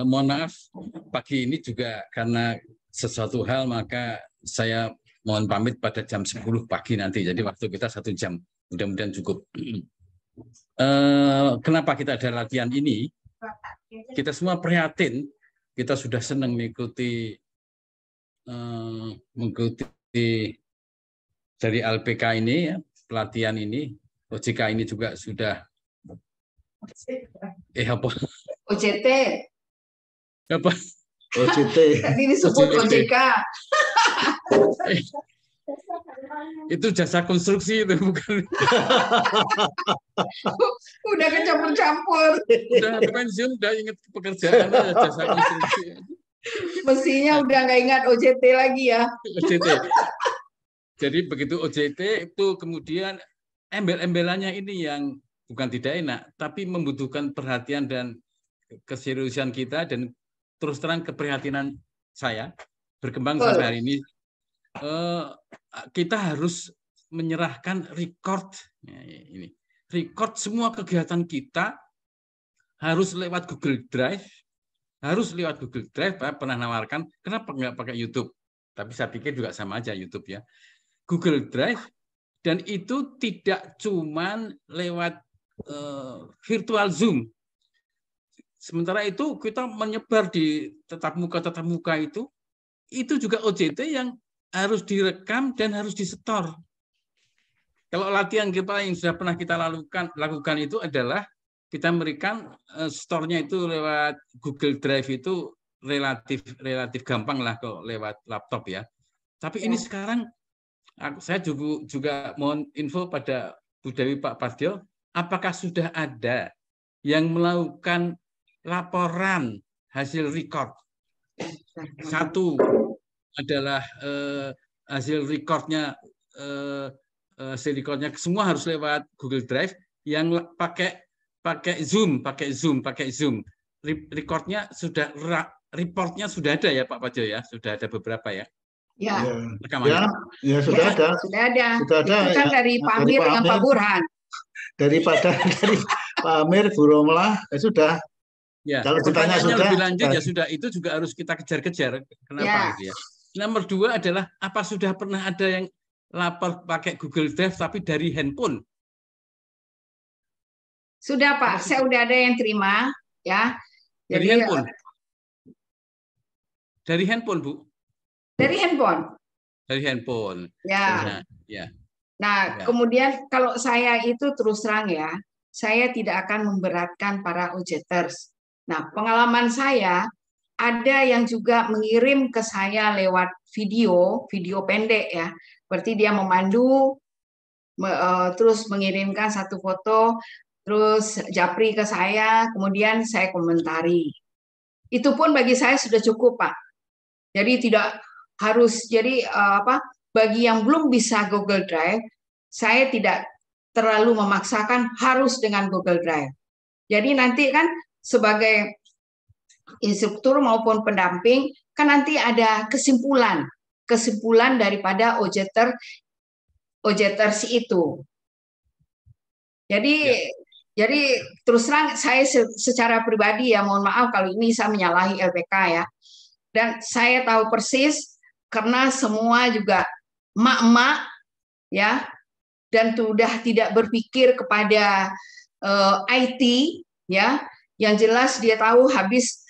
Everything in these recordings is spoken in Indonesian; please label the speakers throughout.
Speaker 1: Mohon maaf, pagi ini juga karena sesuatu hal maka saya mohon pamit pada jam 10 pagi nanti. Jadi waktu kita 1 jam, mudah-mudahan cukup. Kenapa kita ada latihan ini? Kita semua prihatin, kita sudah senang mengikuti dari LPK ini, ya, pelatihan ini, OJK ini juga sudah apa?
Speaker 2: OJT.
Speaker 1: Apa?
Speaker 3: OJT.
Speaker 2: Tadi disebut OJK.
Speaker 1: Itu jasa konstruksi itu bukan.
Speaker 2: Udah kecampur-campur.
Speaker 1: Udah pensiun, udah ingat pekerjaan aja, jasa konstruksi.
Speaker 2: Mestinya udah nggak ingat OJT lagi ya.
Speaker 1: OJT. Jadi begitu OJT itu kemudian embel-embelannya ini yang bukan tidak enak, tapi membutuhkan perhatian dan keseriusan kita, dan terus terang keprihatinan saya berkembang sampai hari ini. Kita harus menyerahkan record semua kegiatan kita harus lewat Google Drive, Pak pernah nawarkan, kenapa nggak pakai YouTube? Tapi saya pikir juga sama aja YouTube ya. Google Drive, dan itu tidak cuman lewat virtual Zoom. Sementara itu kita menyebar di tatap muka itu juga OJT yang harus direkam dan harus disetor. Kalau latihan kita yang sudah pernah kita lakukan itu adalah kita memberikan store-nya itu lewat Google Drive, itu relatif gampang lah kalau lewat laptop ya. Tapi ini sekarang saya juga mohon info pada Bu Dewi, Pak Pardio, apakah sudah ada yang melakukan laporan hasil record? Satu adalah hasil recordnya semua harus lewat Google Drive. Yang pakai Zoom. Reportnya sudah ada ya Pak Pardio ya, sudah ada beberapa ya.
Speaker 2: Ya,
Speaker 3: ya sudah ada.
Speaker 2: Sudah ada.
Speaker 3: Sudah ada.
Speaker 2: Itu kan dari Pak Amir dengan Pak Burhan.
Speaker 3: Dari Pak Amir, Bu Romlah, sudah.
Speaker 1: Ya,
Speaker 3: kalau ditanya sudah,
Speaker 1: lebih lanjut ya sudah, itu juga harus kita kejar-kejar. Kenapa gitu ya? Nomor 2 adalah apa sudah pernah ada yang lapor pakai Google Drive tapi dari handphone?
Speaker 2: Sudah Pak, saya udah ada yang terima ya.
Speaker 1: Dari handphone. Dari handphone, Bu.
Speaker 2: Dari handphone.
Speaker 1: Dari handphone.
Speaker 2: Ya.
Speaker 1: Ya.
Speaker 2: Nah, kemudian kalau saya itu terus terang ya, saya tidak akan memberatkan para OJTers. Nah, pengalaman saya, ada yang juga mengirim ke saya lewat video pendek ya. Seperti dia memandu, terus mengirimkan satu foto, terus japri ke saya, kemudian saya komentari. Itu pun bagi saya sudah cukup, Pak. Jadi tidak harus, bagi yang belum bisa Google Drive, saya tidak terlalu memaksakan harus dengan Google Drive. Jadi nanti kan sebagai instruktur maupun pendamping, kan nanti ada kesimpulan daripada OJTers itu. Jadi terus terang saya secara pribadi ya, mohon maaf kalau ini saya menyalahi LPK ya. Dan saya tahu persis karena semua juga emak-emak ya, dan sudah tidak berpikir kepada IT ya. Yang jelas dia tahu habis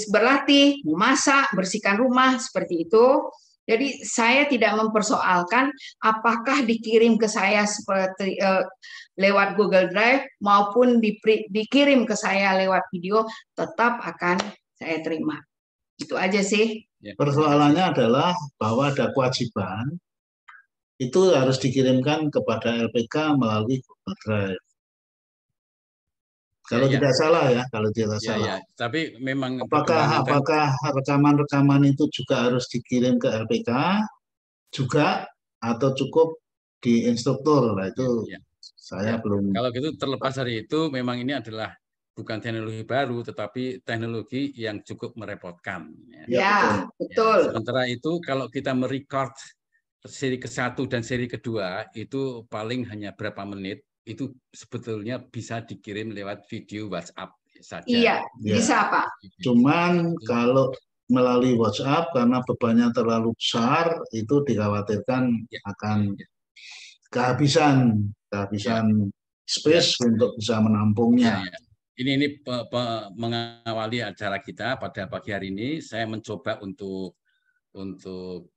Speaker 2: berlatih, memasak, bersihkan rumah seperti itu. Jadi saya tidak mempersoalkan apakah dikirim ke saya seperti lewat Google Drive maupun dikirim ke saya lewat video, tetap akan saya terima. Itu aja sih.
Speaker 3: Persoalannya adalah bahwa ada kewajiban itu harus dikirimkan kepada LPK melalui Google Drive. Kalau tidak salah ya, kalau tidak salah.
Speaker 1: Tapi memang
Speaker 3: apakah rekaman-rekaman itu juga harus dikirim ke LPK juga atau cukup di instruktur? Nah itu saya belum.
Speaker 1: Kalau gitu terlepas dari itu, memang ini adalah bukan teknologi baru, tetapi teknologi yang cukup merepotkan.
Speaker 2: Ya, betul.
Speaker 1: Sementara itu kalau kita merecord seri ke-1 dan seri kedua itu paling hanya berapa menit, itu sebetulnya bisa dikirim lewat video WhatsApp saja.
Speaker 2: Iya,
Speaker 3: Ya.
Speaker 2: bisa Pak.
Speaker 3: Cuman kalau melalui WhatsApp karena bebannya terlalu besar itu dikhawatirkan
Speaker 1: Ya.
Speaker 3: akan
Speaker 1: Ya.
Speaker 3: kehabisan space untuk bisa menampungnya.
Speaker 1: Ya, ya. Ini mengawali acara kita pada pagi hari ini. Saya mencoba untuk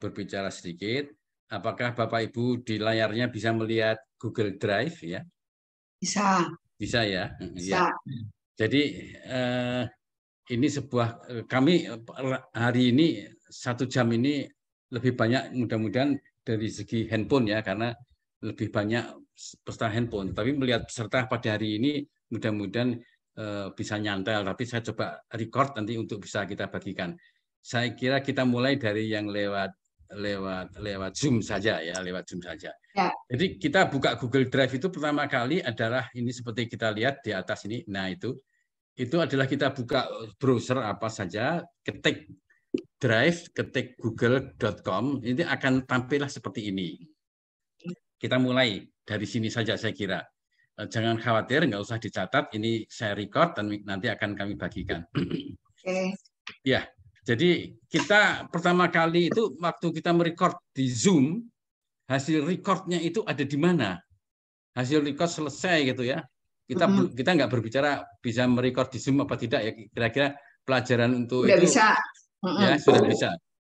Speaker 1: berbicara sedikit. Apakah Bapak Ibu di layarnya bisa melihat Google Drive ya?
Speaker 2: Bisa.
Speaker 1: Bisa ya.
Speaker 2: Bisa.
Speaker 1: Ya. Jadi ini kami hari ini 1 jam ini lebih banyak mudah-mudahan dari segi handphone ya, karena lebih banyak peserta handphone. Tapi melihat peserta pada hari ini mudah-mudahan bisa nyantel. Tapi saya coba record nanti untuk bisa kita bagikan. Saya kira kita mulai dari yang lewat Zoom saja ya, lewat Zoom saja.
Speaker 2: Ya.
Speaker 1: Jadi kita buka Google Drive itu pertama kali adalah ini seperti kita lihat di atas ini. Nah, itu adalah kita buka browser apa saja, ketik Drive, ketik google.com, ini akan tampillah seperti ini. Kita mulai dari sini saja saya kira. Jangan khawatir, nggak usah dicatat, ini saya record dan nanti akan kami bagikan.
Speaker 2: Oke.
Speaker 1: Ya, jadi kita pertama kali itu waktu kita merecord di Zoom, hasil recordnya itu ada di mana? Hasil record selesai gitu ya. Kita nggak berbicara bisa merecord di Zoom apa tidak ya, kira-kira pelajaran untuk
Speaker 2: Udah
Speaker 1: itu
Speaker 2: bisa.
Speaker 1: Ya sudah bisa.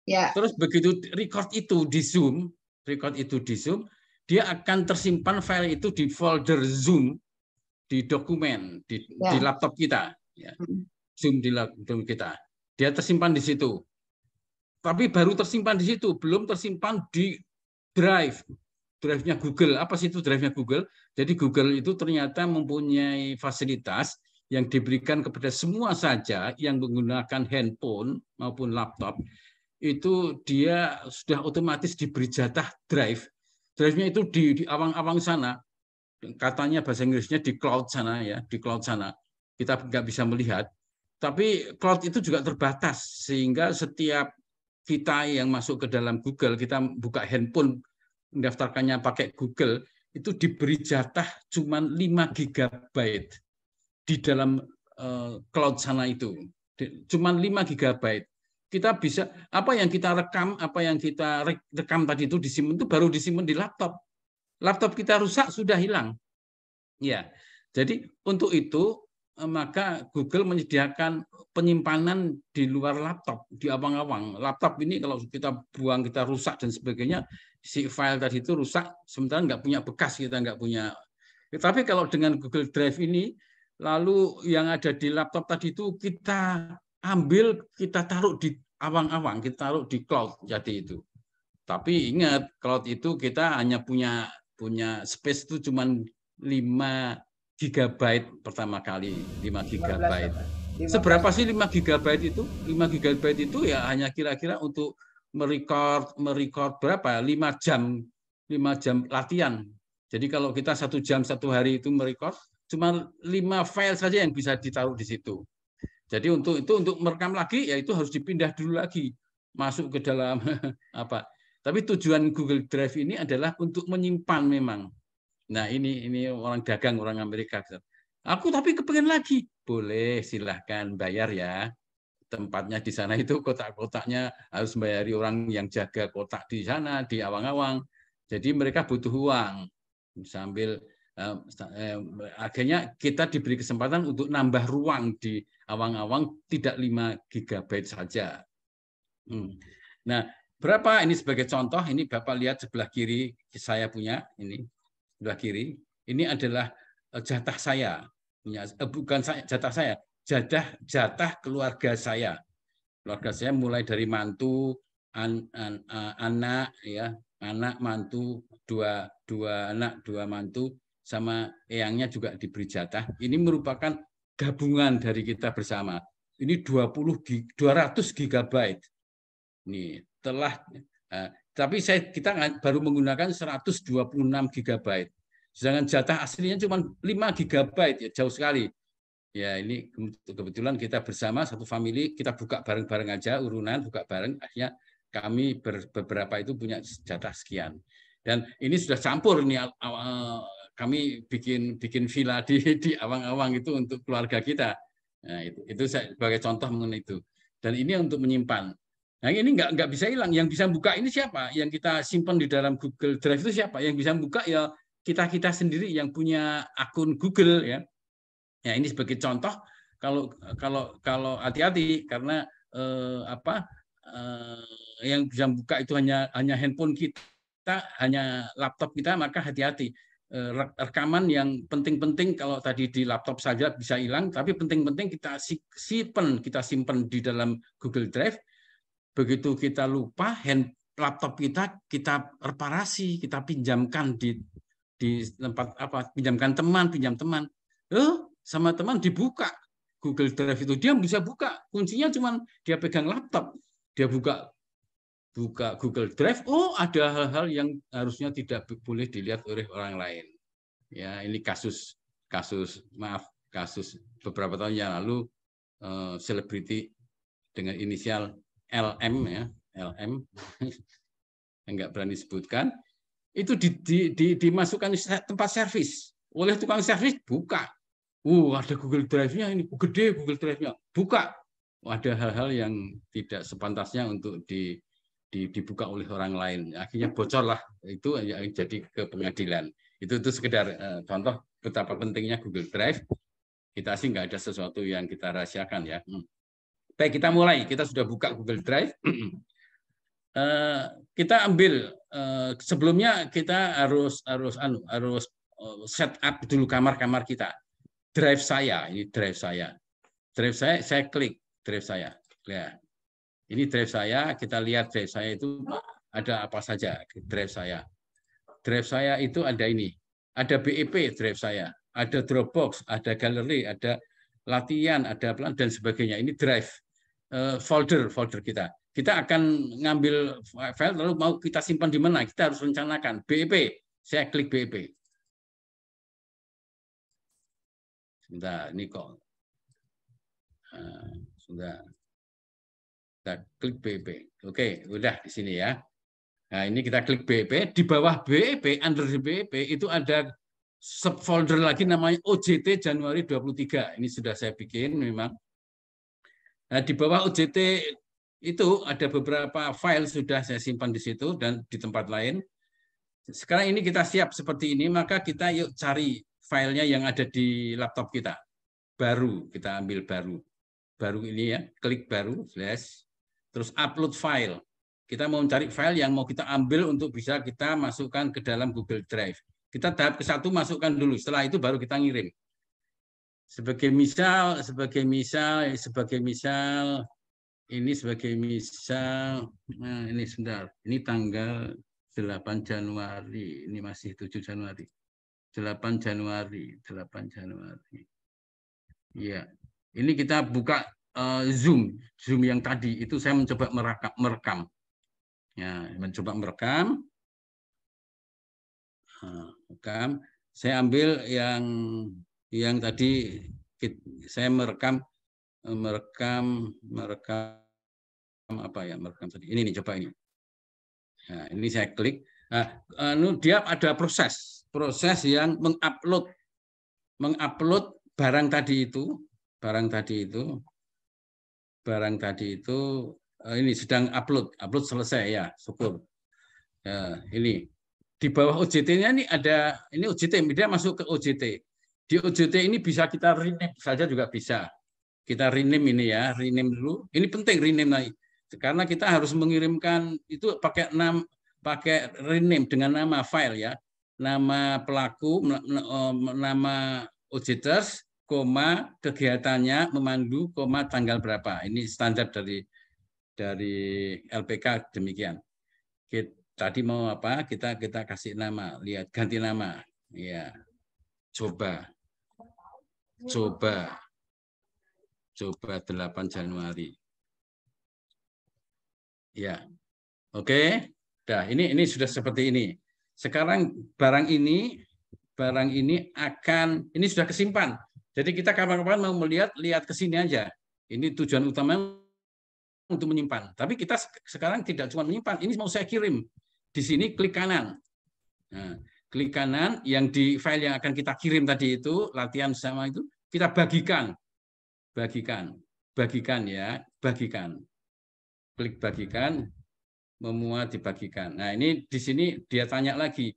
Speaker 2: Ya.
Speaker 1: Terus begitu record itu di Zoom, dia akan tersimpan file itu di folder Zoom di dokumen di laptop kita. Ya. Zoom di laptop kita. Dia tersimpan di situ. Tapi baru tersimpan di situ, belum tersimpan di Drive-nya Google. Apa sih itu Drive-nya Google? Jadi Google itu ternyata mempunyai fasilitas yang diberikan kepada semua saja yang menggunakan handphone maupun laptop, itu dia sudah otomatis diberi jatah drive. Drive-nya itu di awang-awang sana. Katanya bahasa Inggrisnya di cloud sana ya, di cloud sana. Kita nggak bisa melihat. Tapi cloud itu juga terbatas, sehingga setiap kita yang masuk ke dalam Google, kita buka handphone, mendaftarkannya pakai Google, itu diberi jatah cuma 5 GB di dalam cloud sana itu. Cuma 5 GB. Kita bisa, apa yang kita rekam tadi itu disimpan, itu baru disimpan di laptop. Laptop kita rusak, sudah hilang. Ya, jadi untuk itu maka Google menyediakan penyimpanan di luar laptop, di awang-awang. Laptop ini kalau kita buang, kita rusak dan sebagainya, si file tadi itu rusak, sementara nggak punya bekas, kita nggak punya. Tapi kalau dengan Google Drive ini, lalu yang ada di laptop tadi itu kita ambil, kita taruh di awang-awang, kita taruh di cloud, jadi itu. Tapi ingat, cloud itu kita hanya punya space itu cuma 5 GB pertama kali, 5 GB. Seberapa sih 5 GB itu? 5 GB itu ya hanya kira-kira untuk merecord berapa? 5 jam latihan. Jadi kalau kita 1 jam 1 hari itu merecord, cuma 5 file saja yang bisa ditaruh di situ. Jadi untuk merekam lagi ya itu harus dipindah dulu lagi masuk ke dalam apa. Tapi tujuan Google Drive ini adalah untuk menyimpan memang. Nah, ini orang dagang, orang Amerika. Aku tapi kepengen lagi. Boleh, silahkan bayar ya. Tempatnya di sana itu kotak-kotaknya harus bayari orang yang jaga kotak di sana, di awang-awang. Jadi mereka butuh uang. Sambil akhirnya kita diberi kesempatan untuk nambah ruang di awang-awang, tidak 5 GB saja. Nah, berapa ini sebagai contoh, ini Bapak lihat sebelah kiri saya punya, ini sebelah kiri, ini adalah jatah saya, bukan jatah saya, jatah keluarga saya. Keluarga saya mulai dari mantu, anak, ya, anak, mantu, dua anak, 2 mantu, sama eyangnya juga diberi jatah. Ini merupakan gabungan dari kita bersama. Ini 200 GB. Ini telah tapi kita baru menggunakan 126 GB. Sedangkan jatah aslinya cuma 5 GB, ya, jauh sekali. Ya, ini kebetulan kita bersama satu family, kita buka bareng-bareng aja, urunan buka bareng, akhirnya kami beberapa itu punya jatah sekian. Dan ini sudah campur nih, kami bikin villa di awang-awang itu untuk keluarga kita. Nah, itu saya sebagai contoh mengenai itu. Dan ini untuk menyimpan. Nah, ini nggak bisa hilang. Yang bisa buka ini siapa? Yang kita simpan di dalam Google Drive itu siapa? Yang bisa buka ya kita sendiri yang punya akun Google ya. Ya ini sebagai contoh. Kalau hati-hati karena yang bisa buka itu hanya handphone kita, hanya laptop kita, maka hati-hati. Rekaman yang penting-penting kalau tadi di laptop saja bisa hilang, tapi penting-penting kita simpan di dalam Google Drive. Begitu kita lupa, laptop kita reparasi, kita pinjamkan di tempat pinjam teman, sama teman dibuka Google Drive itu, dia bisa buka, kuncinya cuma dia pegang laptop, dia buka Google Drive, ada hal-hal yang harusnya tidak boleh dilihat oleh orang lain. Ya, ini kasus beberapa tahun yang lalu, selebriti dengan inisial LM ya, LM enggak berani sebutkan, itu dimasukkan tempat servis oleh tukang servis, buka. Ada Google Drive-nya ini, gede Google Drive-nya, buka. Ada hal-hal yang tidak sepantasnya untuk dibuka oleh orang lain. Akhirnya bocor lah, itu jadi ke pengadilan. Itu sekedar contoh betapa pentingnya Google Drive. Kita sih nggak ada sesuatu yang kita rahasiakan ya. Baik, kita mulai. Kita sudah buka Google Drive. Kita ambil sebelumnya kita harus set up dulu kamar kita. Drive saya, ini drive saya. Drive saya klik drive saya. Ya. Ini drive saya, kita lihat drive saya itu ada apa saja drive saya. Drive saya itu ada ini. Ada BEP drive saya, ada Dropbox, ada galeri, ada latihan, ada plan dan sebagainya. Ini drive folder kita. Kita akan ngambil file lalu mau kita simpan di mana? Kita harus rencanakan. BEP, saya klik BEP. Sebentar, ini kok. Sudah. Kita klik BEP. Oke, udah di sini ya. Nah, ini kita klik BEP. Di bawah BEP, under BEP, itu ada subfolder lagi namanya OJT Januari 23. Ini sudah saya bikin memang. Nah, di bawah OJT itu ada beberapa file sudah saya simpan di situ dan di tempat lain. Sekarang ini kita siap seperti ini, maka kita yuk cari filenya yang ada di laptop kita. Baru, kita ambil baru. Baru ini ya, klik baru, flash. Terus upload file. Kita mau mencari file yang mau kita ambil untuk bisa kita masukkan ke dalam Google Drive. Kita tahap ke satu masukkan dulu, setelah itu baru kita ngirim. Sebagai misal, nah ini sebentar, ini tanggal 8 Januari, ini masih 7 Januari. 8 Januari. Ya, ini kita buka Zoom yang tadi, itu saya mencoba merekam. Ya, mencoba merekam. Saya ambil yang tadi saya merekam apa ya, merekam tadi ini nih, coba ini. Nah, ini saya klik. Nah, dia ada proses yang mengupload barang tadi itu ini sedang upload selesai ya, syukur. Ya, ini di bawah OJT-nya ini ada, ini OJT, dia masuk ke OJT. Di OJT ini bisa kita rename saja juga bisa. Kita rename ini ya, rename dulu. Ini penting rename lagi. Karena kita harus mengirimkan itu pakai rename dengan nama file ya. Nama pelaku, nama OJTers, kegiatannya memandu, tanggal berapa. Ini standar dari LPK demikian. Tadi mau apa? Kita kasih nama, lihat ganti nama. Ya. Coba 8 Januari. Ya. Oke. Nah, ini sudah seperti ini. Sekarang barang ini ini sudah kesimpan. Jadi kita kapan-kapan mau lihat ke sini aja. Ini tujuan utama untuk menyimpan. Tapi kita sekarang tidak cuma menyimpan, ini mau saya kirim. Di sini klik kanan. Nah, klik kanan yang di file yang akan kita kirim tadi itu, latihan sama itu, kita bagikan. bagikan ya, bagikan. Klik bagikan, memuat dibagikan. Nah, ini di sini dia tanya lagi,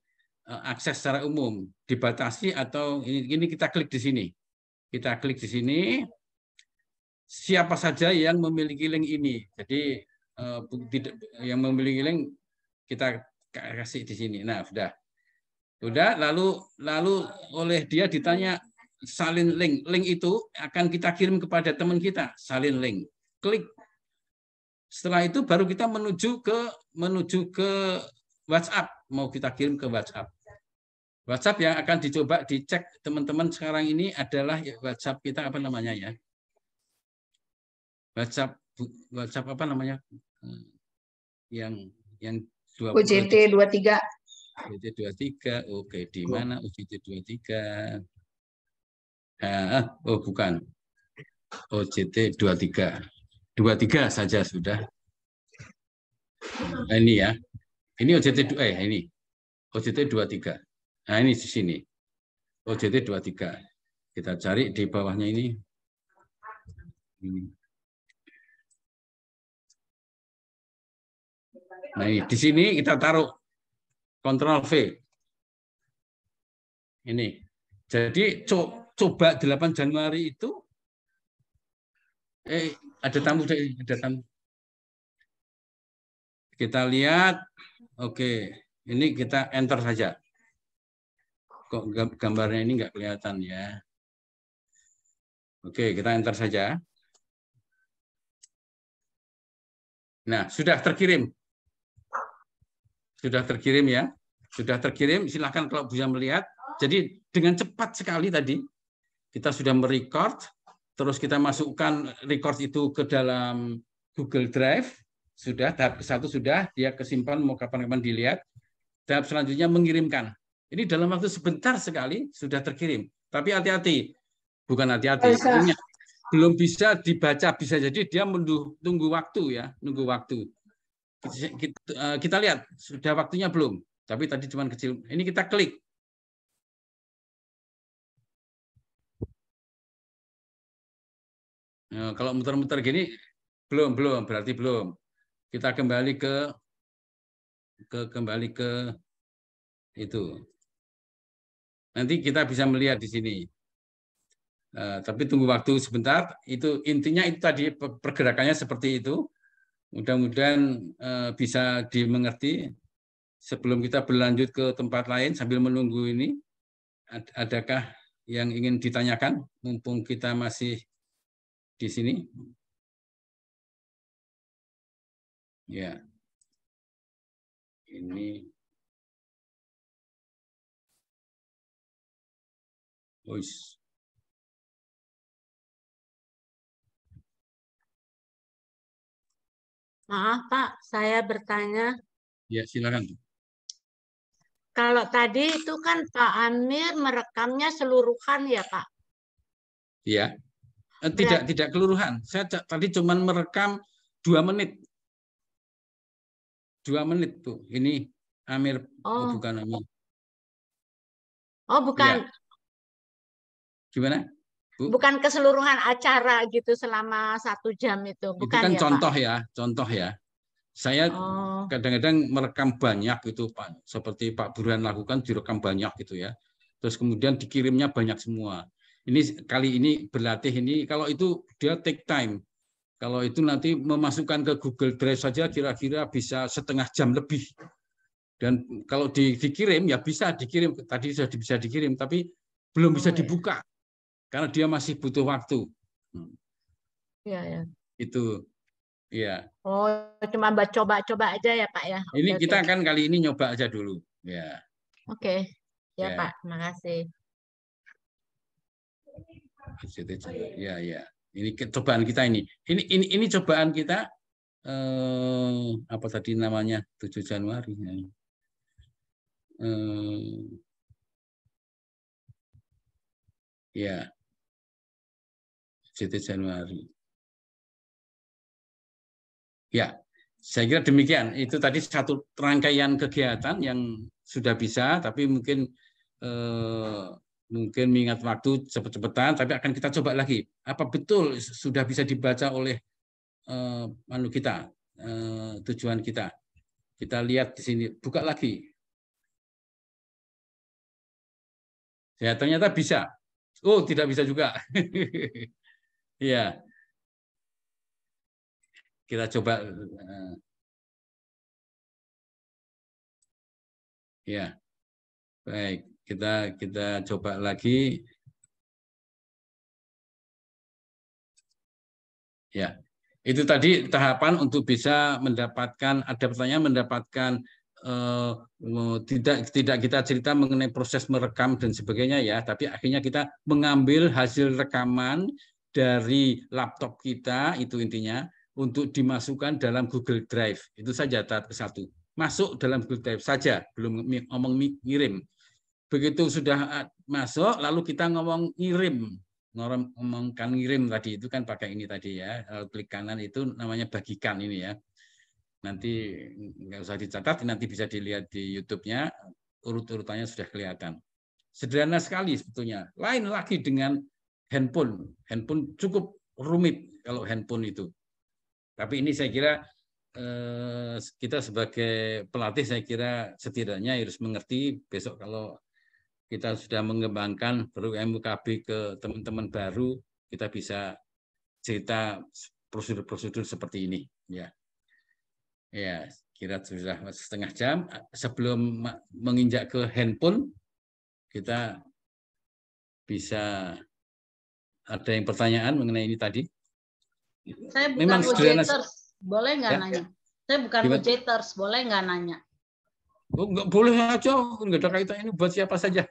Speaker 1: akses secara umum dibatasi atau ini kita klik di sini. Kita klik di sini, siapa saja yang memiliki link ini. Jadi yang memiliki link kita kasih di sini. Nah, sudah lalu oleh dia ditanya salin link. Link itu akan kita kirim kepada teman kita, salin link. Klik. Setelah itu baru kita menuju ke WhatsApp, mau kita kirim ke WhatsApp. WhatsApp yang akan dicoba dicek teman-teman sekarang ini adalah WhatsApp kita apa namanya ya? WhatsApp apa namanya? Yang 20
Speaker 2: OJT 23.
Speaker 1: OJT 23. Oke, di mana OJT 23? Oh, bukan. OJT 23. 23 saja sudah. Nah, ini ya. Ini OJT ini. OJT 23. Nah, ini di sini. OJT 23. Kita cari di bawahnya ini. Nah, di sini kita taruh Ctrl V. Ini. Jadi coba 8 Januari itu ada tamu. Kita lihat. Oke, ini kita enter saja. Kok gambarnya ini nggak kelihatan ya? Oke, kita enter saja. Nah, sudah terkirim. Sudah terkirim ya. Sudah terkirim, silahkan kalau bisa melihat. Jadi dengan cepat sekali tadi, kita sudah merecord, terus kita masukkan record itu ke dalam Google Drive, sudah, tahap ke-1 sudah, dia kesimpan, mau kapan-kapan dilihat. Tahap selanjutnya mengirimkan. Ini dalam waktu sebentar sekali sudah terkirim. Tapi hati-hati, bukan hati-hati, belum bisa dibaca, bisa jadi dia tunggu waktu ya, nunggu waktu. Kita lihat sudah waktunya belum, tapi tadi cuma kecil. Ini kita klik. Nah, kalau muter-muter gini belum berarti belum. Kita kembali ke itu. Nanti kita bisa melihat di sini. Tapi tunggu waktu sebentar. Itu intinya itu tadi pergerakannya seperti itu. Mudah-mudahan bisa dimengerti. Sebelum kita berlanjut ke tempat lain sambil menunggu ini, adakah yang ingin ditanyakan? Mumpung kita masih di sini. Ya. Ini. Uish.
Speaker 4: Maaf Pak, saya bertanya.
Speaker 1: Ya, silakan.
Speaker 4: Kalau tadi itu kan Pak Amir merekamnya seluruhan ya Pak?
Speaker 1: Ya, tidak keseluruhan. Saya tadi cuma merekam 2 menit. 2 menit tuh. Ini Amir, bukan Amir.
Speaker 4: Oh bukan.
Speaker 1: Ya. Gimana? Bu?
Speaker 4: Bukan keseluruhan acara gitu selama 1 jam itu. Bukan
Speaker 1: itu kan
Speaker 4: ya,
Speaker 1: contoh
Speaker 4: Pak?
Speaker 1: ya, contoh ya. Saya kadang-kadang merekam banyak gitu Pak, seperti Pak Burhan lakukan direkam banyak gitu ya. Terus kemudian dikirimnya banyak semua. Ini kali ini berlatih ini, kalau itu dia take time. Kalau itu nanti memasukkan ke Google Drive saja kira-kira bisa 1/2 jam lebih. Dan kalau dikirim ya bisa dikirim, tadi sudah bisa dikirim, tapi belum bisa dibuka karena dia masih butuh waktu.
Speaker 4: Iya ya.
Speaker 1: Itu. Iya.
Speaker 4: Oh, cuma coba-coba aja ya Pak ya.
Speaker 1: Ini kita kan kali ini nyoba aja dulu. Ya.
Speaker 4: Oke. Ya,
Speaker 1: Ya.
Speaker 4: Pak, terima kasih.
Speaker 1: Ya, ya. Ini cobaan kita ini. Ini cobaan kita apa tadi namanya? 7 Januari. Ya. 7 Januari. Ya, saya kira demikian. Itu tadi satu rangkaian kegiatan yang sudah bisa, tapi mungkin mungkin mengingat waktu cepet-cepetan, tapi akan kita coba lagi. Apa betul sudah bisa dibaca oleh kita, tujuan kita. Kita lihat di sini, buka lagi. Ya, ternyata bisa. Oh, tidak bisa juga. Iya. Kita coba. Ya, baik. Kita coba lagi. Ya, itu tadi tahapan untuk bisa mendapatkan, ada pertanyaan, mendapatkan tidak kita cerita mengenai proses merekam dan sebagainya ya, tapi akhirnya kita mengambil hasil rekaman dari laptop kita, itu intinya, untuk dimasukkan dalam Google Drive. Itu saja tahap ke-1. Masuk dalam Google Drive saja, belum ngomong ngirim. Begitu sudah masuk, lalu kita ngomong ngirim. Ngomongkan ngirim tadi itu kan pakai ini tadi ya, klik kanan itu namanya bagikan ini ya. Nanti nggak usah dicatat, nanti bisa dilihat di YouTube-nya, urut-urutannya sudah kelihatan. Sederhana sekali sebetulnya. Lain lagi dengan handphone. Handphone cukup rumit kalau handphone itu. Tapi ini saya kira kita sebagai pelatih saya kira setidaknya harus mengerti besok kalau kita sudah mengembangkan MUKB ke teman-teman baru, kita bisa cerita prosedur-prosedur seperti ini. Ya, kira sudah setengah jam. Sebelum menginjak ke handphone, kita bisa ada yang pertanyaan mengenai ini tadi.
Speaker 4: Saya bukan ujeters, boleh nggak
Speaker 1: ya?
Speaker 4: Nanya? Saya bukan ujeters, boleh nggak nanya?
Speaker 1: Oh, nggak boleh aja, nggak ada kaitan, ini buat siapa saja.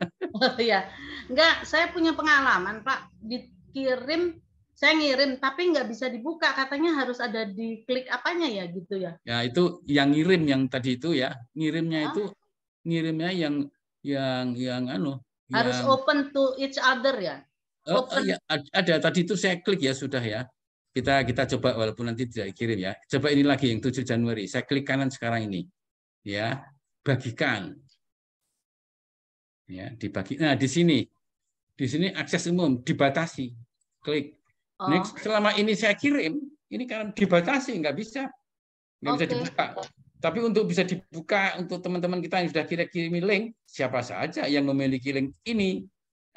Speaker 4: Ya, nggak. Saya punya pengalaman Pak, dikirim, saya ngirim tapi nggak bisa dibuka, katanya harus ada di klik apanya ya gitu ya?
Speaker 1: Ya itu yang ngirim yang tadi itu ya, ngirimnya itu ngirimnya yang
Speaker 4: harus open to each other ya.
Speaker 1: Ya, ada tadi itu saya klik ya sudah ya. Kita coba walaupun nanti tidak kirim ya. Coba ini lagi yang 7 Januari. Saya klik kanan sekarang ini. Ya, bagikan. Ya, dibagi. Nah, di sini. Di sini akses umum dibatasi. Klik. Next, selama ini saya kirim, ini kan dibatasi, nggak bisa. Nggak bisa dibuka. Tapi untuk bisa dibuka untuk teman-teman kita yang sudah kirimi link, siapa saja yang memiliki link ini.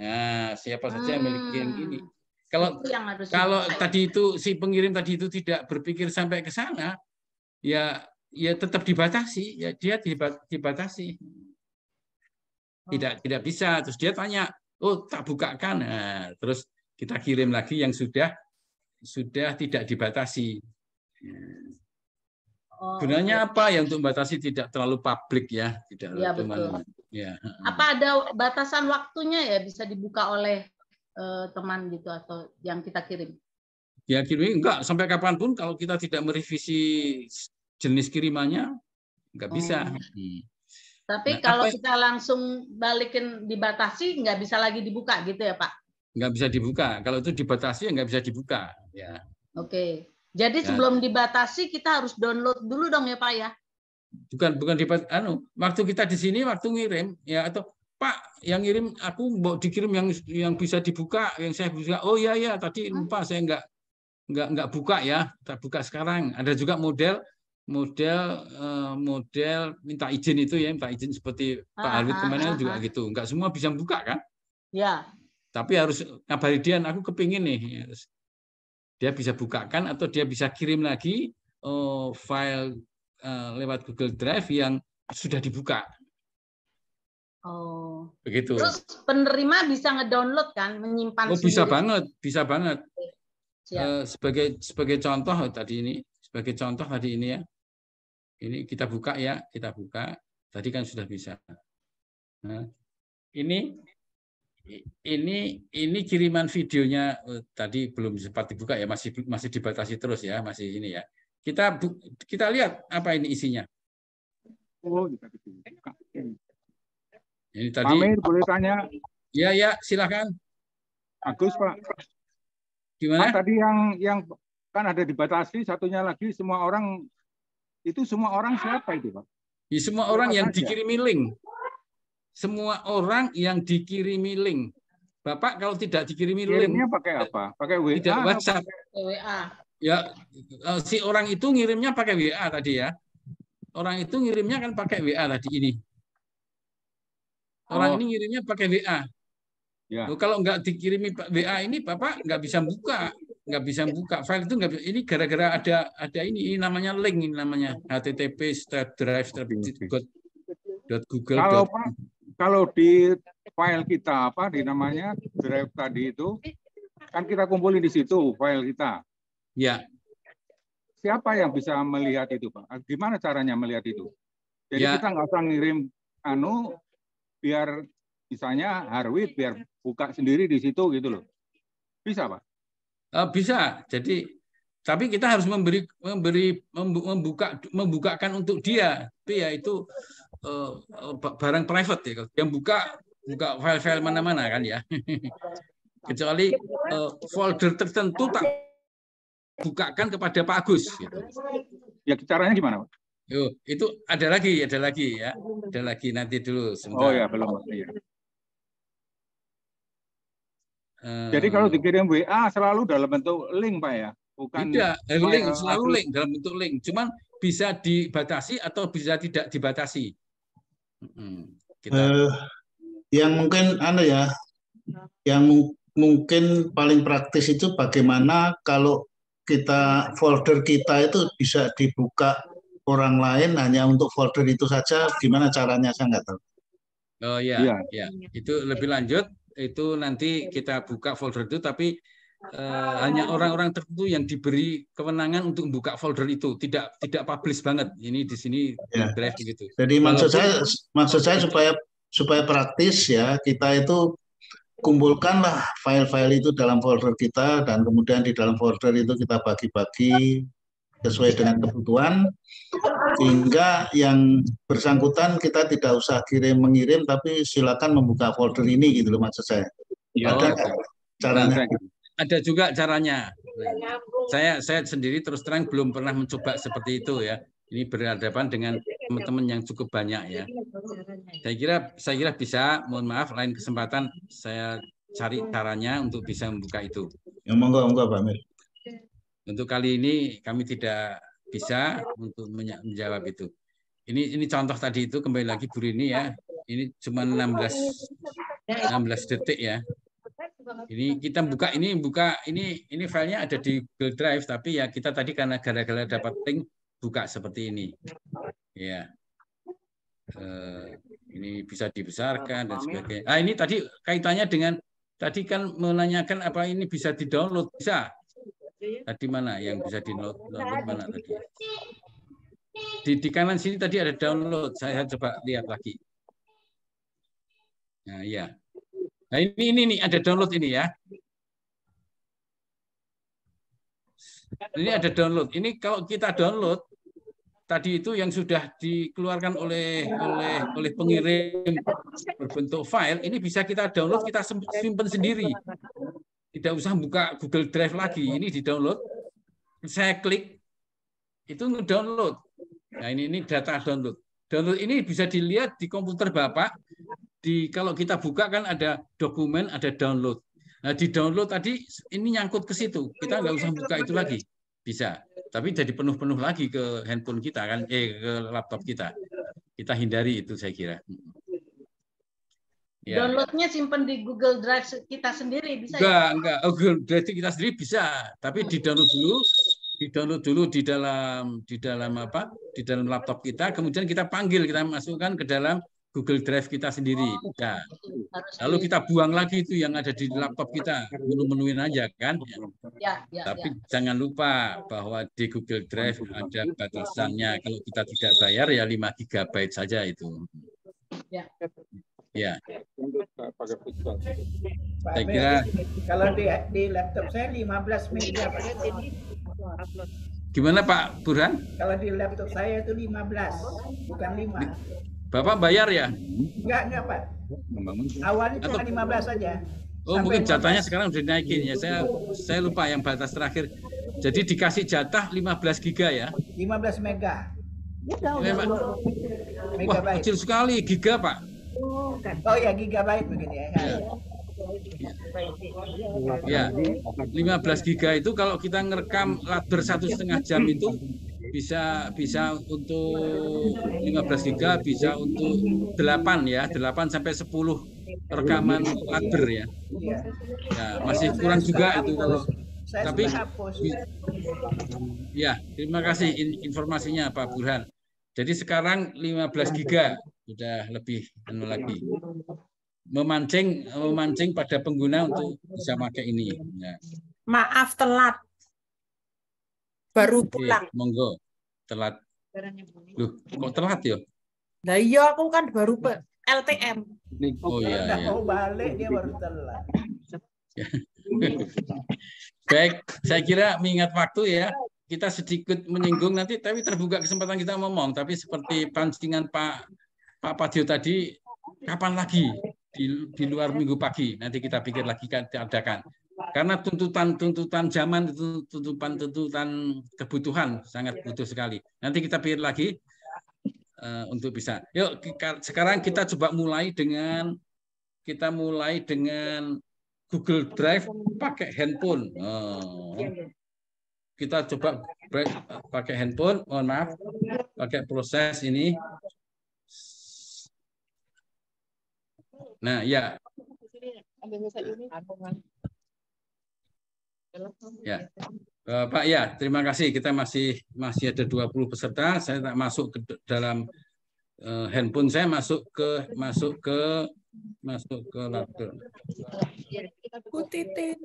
Speaker 1: Nah, siapa saja yang memiliki link ini. Kalau tadi itu si pengirim tadi itu tidak berpikir sampai ke sana, ya tetap dibatasi, ya dia dibatasi. Tidak bisa. Terus dia tanya, "Oh, tak bukakan." Nah, terus kita kirim lagi yang sudah tidak dibatasi. Gunanya apa ya untuk membatasi tidak terlalu publik ya, tidak
Speaker 4: ya, betul. Ya. Apa ada batasan waktunya ya bisa dibuka oleh teman gitu atau yang kita kirim?
Speaker 1: Ya kirim enggak sampai kapanpun kalau kita tidak merevisi jenis kirimannya enggak bisa.
Speaker 4: Tapi kalau kita langsung balikin dibatasi nggak bisa lagi dibuka gitu ya Pak?
Speaker 1: Nggak bisa dibuka. Kalau itu dibatasi ya nggak bisa dibuka. Ya.
Speaker 4: Oke. Jadi sebelum dibatasi kita harus download dulu dong ya Pak ya?
Speaker 1: Bukan waktu kita di sini waktu ngirim ya atau Pak yang ngirim aku mau dikirim yang bisa dibuka, yang saya bisa. Oh iya tadi lupa saya nggak buka ya. Kita buka sekarang. Ada juga model minta izin itu ya, minta izin seperti Pak Arwid kemarin juga gitu. Nggak semua bisa buka kan?
Speaker 4: Ya.
Speaker 1: Tapi harus ngabari dia, aku kepingin nih. Dia bisa bukakan atau dia bisa kirim lagi file lewat Google Drive yang sudah dibuka.
Speaker 4: Oh.
Speaker 1: Begitu.
Speaker 4: Terus penerima bisa ngedownload kan, menyimpan sendiri.
Speaker 1: Bisa banget. Sebagai contoh tadi ini ya. Ini kita buka ya, Tadi kan sudah bisa. Nah, ini kiriman videonya tadi belum sempat dibuka ya, masih dibatasi terus ya, masih ini ya. Kita lihat apa ini isinya.
Speaker 5: Oh,
Speaker 1: ini tadi.
Speaker 5: Pak Amir, boleh tanya?
Speaker 1: Ya, silakan.
Speaker 5: Bagus, Pak.
Speaker 1: Gimana?
Speaker 5: Pak, tadi yang kan ada dibatasi, satunya lagi semua orang siapa itu, Pak?
Speaker 1: Ya, semua orang yang dikirimi link. Semua orang yang dikirimi link. Bapak kalau tidak dikirimi link,
Speaker 5: Kirimnya pakai apa? Pakai WA?
Speaker 1: tidak WhatsApp.
Speaker 4: WA.
Speaker 1: Ya, si orang itu ngirimnya pakai WA tadi ya. Orang itu ngirimnya kan pakai WA tadi ini. Orang ini ngirimnya pakai WA.
Speaker 5: Ya.
Speaker 1: Loh, kalau nggak dikirimi WA ini, Bapak nggak bisa buka. Nggak bisa buka file itu, nggak bisa. Ini gara-gara ada ini namanya link, ini namanya http://drive.google.
Speaker 5: Kalau di file kita apa di namanya drive tadi itu kan kita kumpulin di situ file kita.
Speaker 1: Ya.
Speaker 5: Siapa yang bisa melihat itu, Pak? Gimana caranya melihat itu? Jadi
Speaker 1: Ya.
Speaker 5: kita nggak usah ngirim biar misalnya Harwit biar buka sendiri di situ gitu loh. Bisa, Pak?
Speaker 1: Bisa. Jadi tapi kita harus membukakan untuk dia. Tapi ya itu barang private ya. Yang buka file-file mana-mana kan ya. Kecuali folder tertentu tak bukakan kepada Pak Agus gitu.
Speaker 5: Ya caranya gimana, Pak?
Speaker 1: Itu ada lagi ya. Ada lagi nanti dulu sebentar.
Speaker 5: Oh ya, belum. Iya. Jadi kalau dikirim WA selalu dalam bentuk link, Pak ya? Bukan
Speaker 1: tidak, selalu link dalam bentuk link. Cuman bisa dibatasi atau bisa tidak dibatasi.
Speaker 3: Yang mungkin yang mungkin paling praktis itu bagaimana kalau folder kita itu bisa dibuka orang lain hanya untuk folder itu saja, gimana caranya saya nggak tahu.
Speaker 1: Oh ya. Itu lebih lanjut, itu nanti kita buka folder itu, tapi hanya orang-orang tertentu yang diberi kewenangan untuk membuka folder itu, tidak publish banget. Ini di sini drive gitu.
Speaker 3: Jadi maksud saya supaya praktis ya, kita itu kumpulkanlah file-file itu dalam folder kita, dan kemudian di dalam folder itu kita bagi-bagi sesuai dengan kebutuhan, sehingga yang bersangkutan kita tidak usah mengirim, tapi silakan membuka folder ini gitu loh maksud saya. Ada caranya?
Speaker 1: Ada juga caranya. Saya sendiri terus terang belum pernah mencoba seperti itu ya. Ini berhadapan dengan teman-teman yang cukup banyak ya. Saya kira bisa, mohon maaf lain kesempatan saya cari caranya untuk bisa membuka itu.
Speaker 3: Ya, monggo Pak Amir.
Speaker 1: Untuk kali ini kami tidak bisa untuk menjawab itu. Ini contoh tadi itu, kembali lagi Bu Rini ya. Ini cuma 16 detik ya. Ini kita buka ini filenya ada di Google Drive, tapi ya kita tadi karena gara-gara dapat link buka seperti ini. Ya. Ini bisa dibesarkan dan sebagainya. Ini tadi kaitannya dengan tadi kan menanyakan apa ini bisa di-download, bisa. Tadi mana yang bisa di-download mana tadi? Di kanan sini tadi ada download. Saya coba lihat lagi. Nah, iya. Nah, ini ada download ini ya. Ini ada download. Ini kalau kita download tadi itu yang sudah dikeluarkan oleh pengirim berbentuk file, ini bisa kita download, kita simpan sendiri. Tidak usah buka Google Drive lagi. Ini di-download. Saya klik itu nge-download. Nah, ini data download. Download ini bisa dilihat di komputer Bapak. Kalau kita buka kan ada dokumen, ada download. Nah, di download tadi ini nyangkut ke situ. Kita nggak usah buka itu lagi. Bisa. Tapi jadi penuh-penuh lagi ke handphone kita kan, ke laptop kita. Kita hindari itu saya kira.
Speaker 4: Ya. Downloadnya simpan di Google Drive kita sendiri bisa?
Speaker 1: Enggak. Google Drive kita sendiri bisa. Tapi di download dulu di dalam laptop kita. Kemudian kita panggil, kita masukkan ke dalam Google Drive kita sendiri. Ya. Lalu kita buang lagi itu yang ada di laptop kita, menu-menuin aja kan. Tapi jangan lupa bahwa di Google Drive ada batasannya. Kalau kita tidak bayar ya 5 GB saja itu. Ya. Saya kira
Speaker 6: kalau di laptop saya 15 MB.
Speaker 1: Gimana Pak Burhan?
Speaker 6: Kalau di laptop saya itu 15, bukan 5.
Speaker 1: Bapak bayar ya?
Speaker 6: Enggak, Pak. Awalnya cuma 15 saja.
Speaker 1: Oh, mungkin jatahnya sekarang udah dinaikin ya. Saya lupa yang batas terakhir. Jadi dikasih jatah 15 giga ya?
Speaker 6: 15 mega.
Speaker 1: Wah, kecil sekali giga, Pak.
Speaker 6: Oh ya, gigabyte begini ya.
Speaker 1: Ya, 15 giga itu kalau kita ngerekam laber 1,5 jam itu bisa untuk 15 giga bisa untuk 8 ya, 8 sampai 10 rekaman laber ya. Ya, masih kurang juga itu kalau tapi ya, terima kasih informasinya Pak Burhan. Jadi sekarang 15 giga sudah lebih lagi. Memancing pada pengguna untuk bisa pakai ini. Ya.
Speaker 7: Maaf telat. Baru pulang.
Speaker 1: Monggo. Telat. Loh, kok telat ya?
Speaker 7: Nah iya, aku kan baru LTM.
Speaker 1: Oh iya.
Speaker 6: Nggak mau balik dia baru telat.
Speaker 1: Baik, saya kira mengingat waktu ya, kita sedikit menyinggung nanti, tapi terbuka kesempatan kita ngomong. Tapi seperti pancingan Pak Padio tadi, kapan lagi di luar minggu pagi? Nanti kita pikir lagi kan diadakan. Karena tuntutan zaman itu tuntutan kebutuhan sangat butuh sekali. Nanti kita pikir lagi untuk bisa. Yuk sekarang kita coba mulai dengan Google Drive pakai handphone. Kita coba pakai handphone. Mohon maaf, pakai proses ini. Nah, ya. Ya, Pak ya, terima kasih. Kita masih ada 20 peserta. Saya tak masuk ke dalam handphone saya masuk ke laptop.
Speaker 7: Kutitin.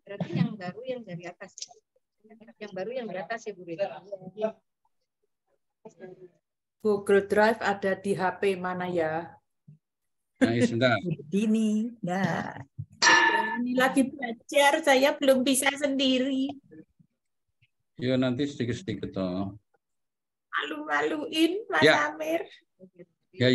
Speaker 8: Berarti yang baru yang dari atas. Yang baru yang dari atas ya Bu Rita.
Speaker 7: Google Drive ada di HP mana ya?
Speaker 1: Nah, sebentar.
Speaker 7: Ini. Nah. Ini lagi belajar, saya belum bisa sendiri.
Speaker 1: Ya nanti sedikit-sedikit toh.
Speaker 7: Malu-maluin Mas Amir.
Speaker 1: Ya.